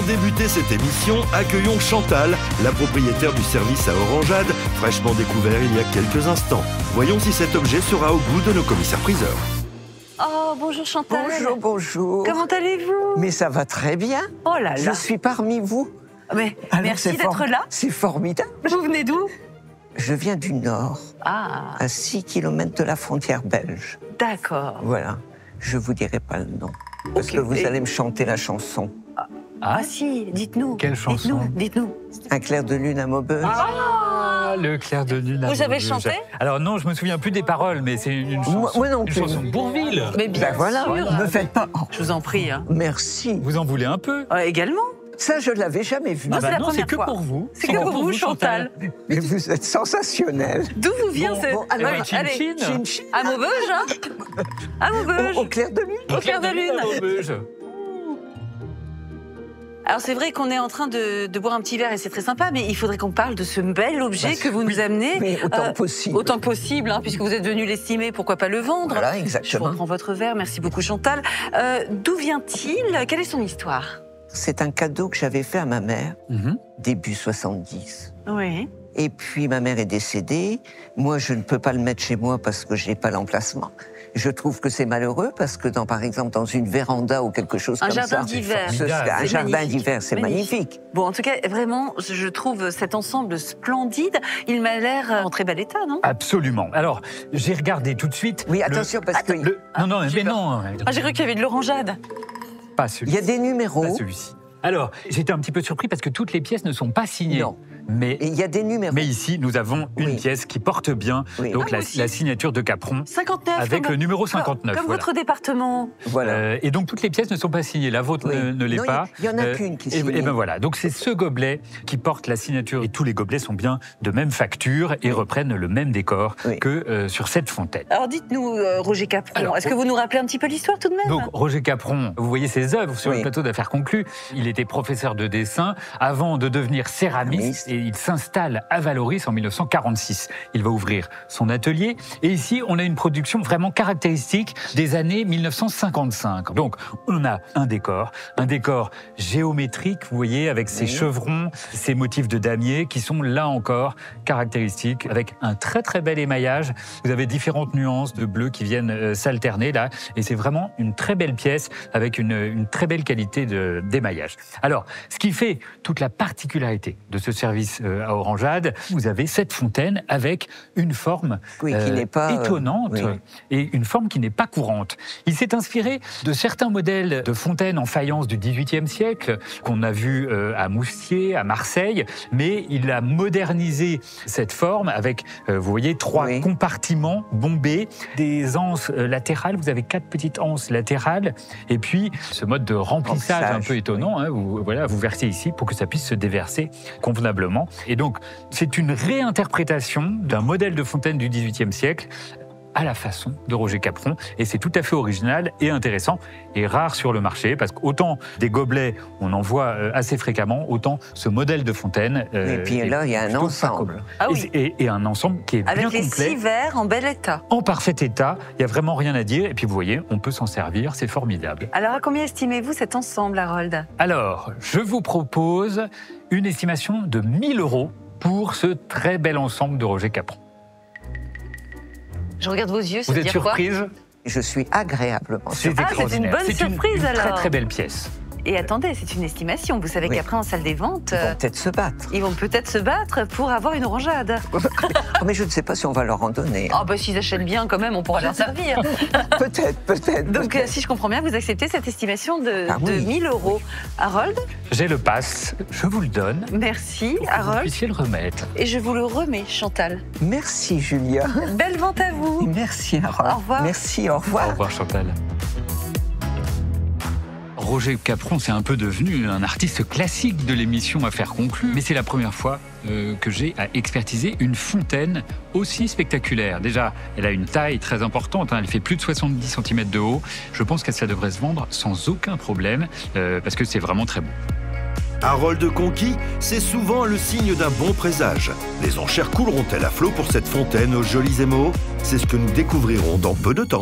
pour débuter cette émission, accueillons Chantal, la propriétaire du service à Orangeade, fraîchement découvert il y a quelques instants. Voyons si cet objet sera au goût de nos commissaires-priseurs. Oh, bonjour Chantal. Bonjour, bonjour. Comment allez-vous? Mais ça va très bien. Oh là là. Je suis parmi vous. Mais Alors, merci d'être là. C'est formidable. Vous venez d'où? Je viens du Nord, Ah, à 6 km de la frontière belge. d'accord. Voilà. Je vous dirai pas le nom, parce Ok. que vous allez me chanter la chanson. Ah si, dites-nous. Quelle chanson? Dites-nous. Un clair de lune à Maubeuge. Ah, le clair de lune. Vous avez chanté? Alors non, je me souviens plus des paroles, mais c'est une chanson. Moi non une plus. chanson de Bourville. Mais bien Ben voilà, sûr. ne me faites pas. Oh, Je vous en prie. Hein. merci. Vous en voulez un peu? Également. Ça, je l'avais jamais vu. Ah, c'est la non, c'est première que fois. pour vous. C'est que pour vous, Chantal. Mais vous êtes sensationnel. D'où vous vient ce... bon, alors, Ouais, chin allez, chin. Chin chin. à Maubeuge, hein. À Maubeuge. Au clair de lune. Au clair de lune. à Maubeuge. Alors c'est vrai qu'on est en train de boire un petit verre et c'est très sympa, mais il faudrait qu'on parle de ce bel objet que vous nous amenez. Mais autant possible. Autant que possible, hein, puisque vous êtes venu l'estimer, pourquoi pas le vendre? Voilà, Je exactement. reprends votre verre, merci beaucoup Chantal. D'où vient-il? Quelle est son histoire? C'est un cadeau que j'avais fait à ma mère, Mhm. début 70. Oui. Et puis ma mère est décédée. Moi, je ne peux pas le mettre chez moi parce que je n'ai pas l'emplacement. Je trouve que c'est malheureux parce que, par exemple, dans une véranda ou quelque chose Un comme ça... jardin d'hiver. un C'est jardin magnifique. d'hiver, c'est magnifique. Bon, en tout cas, vraiment, je trouve cet ensemble splendide. Il m'a l'air en très bel état, non? Absolument. Alors, j'ai regardé tout de suite. Oui, attention, parce que Non, non, j'ai mais peur. non. Ah, j'ai cru qu'il y avait de l'orangeade. Pas il celui-ci. y a des numéros. Pas celui-ci. Alors, j'étais un petit peu surpris parce que toutes les pièces ne sont pas signées. Non. Mais, Et il y a des numéros. mais ici, nous avons une Oui. pièce qui porte bien Oui. donc Ah, moi aussi. la signature de Capron 59. avec le numéro 59. Comme voilà. votre département. Voilà. Et donc toutes les pièces ne sont pas signées. La vôtre Oui. ne l'est Non, pas. il y en a qu'une qui est Et signée. ben voilà. Donc c'est ce gobelet qui porte la signature. Et tous les gobelets sont bien de même facture et reprennent le même décor Oui. que sur cette fontaine. Alors dites-nous, Roger Capron, Alors, est-ce que vous nous rappelez un petit peu l'histoire tout de même? Donc Roger Capron, vous voyez ses œuvres sur Oui. le plateau d'affaires conclues. Il était professeur de dessin avant de devenir céramiste et il s'installe à Valoris en 1946. Il va ouvrir son atelier et ici on a une production vraiment caractéristique des années 1955. Donc on a un décor géométrique, vous voyez, avec ses Oui. chevrons, ses motifs de damier qui sont là encore caractéristiques avec un très très bel émaillage. Vous avez différentes nuances de bleu qui viennent s'alterner là et c'est vraiment une très belle pièce avec une très belle qualité d'émaillage. Alors, ce qui fait toute la particularité de ce service à Orangeade, vous avez cette fontaine avec une forme Oui, qui n'est pas, étonnante oui. et une forme qui n'est pas courante. Il s'est inspiré de certains modèles de fontaines en faïence du XVIIIe siècle qu'on a vu à Moustier, à Marseille, mais il a modernisé cette forme avec, vous voyez, 3 Oui. compartiments bombés, des anses latérales, vous avez 4 petites anses latérales, et puis ce mode de remplissage un peu étonnant, hein, vous versez ici pour que ça puisse se déverser convenablement. Et donc, c'est une réinterprétation d'un modèle de fontaine du XVIIIe siècle à la façon de Roger Capron. Et c'est tout à fait original et intéressant et rare sur le marché parce qu'autant des gobelets, on en voit assez fréquemment, autant ce modèle de fontaine. Et puis là, il y a un plutôt pas ensemble. commun. Ah oui. Et un ensemble qui est Avec bien les complet. 6 verres en bel état. En parfait état, il n'y a vraiment rien à dire. Et puis vous voyez, on peut s'en servir, c'est formidable. Alors à combien estimez-vous cet ensemble, Harold? Alors, je vous propose une estimation de 1 000 € pour ce très bel ensemble de Roger Capron. Je regarde vos yeux, ça Vous veut êtes dire quoi? surprise? Je suis agréablement C'est surprise. Ah, c'est une extraordinaire. bonne C'est surprise, une très alors. très belle pièce. Et attendez, c'est une estimation. Vous savez Oui. qu'après, en salle des ventes, Ils vont peut-être se battre. ils vont peut-être se battre pour avoir une orangeade. Oh, mais je ne sais pas si on va leur en donner. Ah bah s'ils achètent bien, quand même, on pourra leur servir. Peut-être. Donc si je comprends bien, vous acceptez cette estimation de, Ah oui. de 1 000 €. Harold, J'ai le pass, je vous le donne. merci, Pour que vous Harold. puissiez le remettre. Et je vous le remets, Chantal. Merci, Julia. Belle vente à vous. Merci, Harold. Au revoir. Merci, au Au revoir. revoir Chantal. Roger Capron, c'est un peu devenu un artiste classique de l'émission Affaires conclues, mais c'est la première fois que j'ai à expertiser une fontaine aussi spectaculaire. Déjà, elle a une taille très importante, hein, elle fait plus de 70 cm de haut. Je pense que ça devrait se vendre sans aucun problème, parce que c'est vraiment très beau. Harold conquis, c'est souvent le signe d'un bon présage. Les enchères couleront-elles à flot pour cette fontaine aux jolis émaux? C'est ce que nous découvrirons dans peu de temps.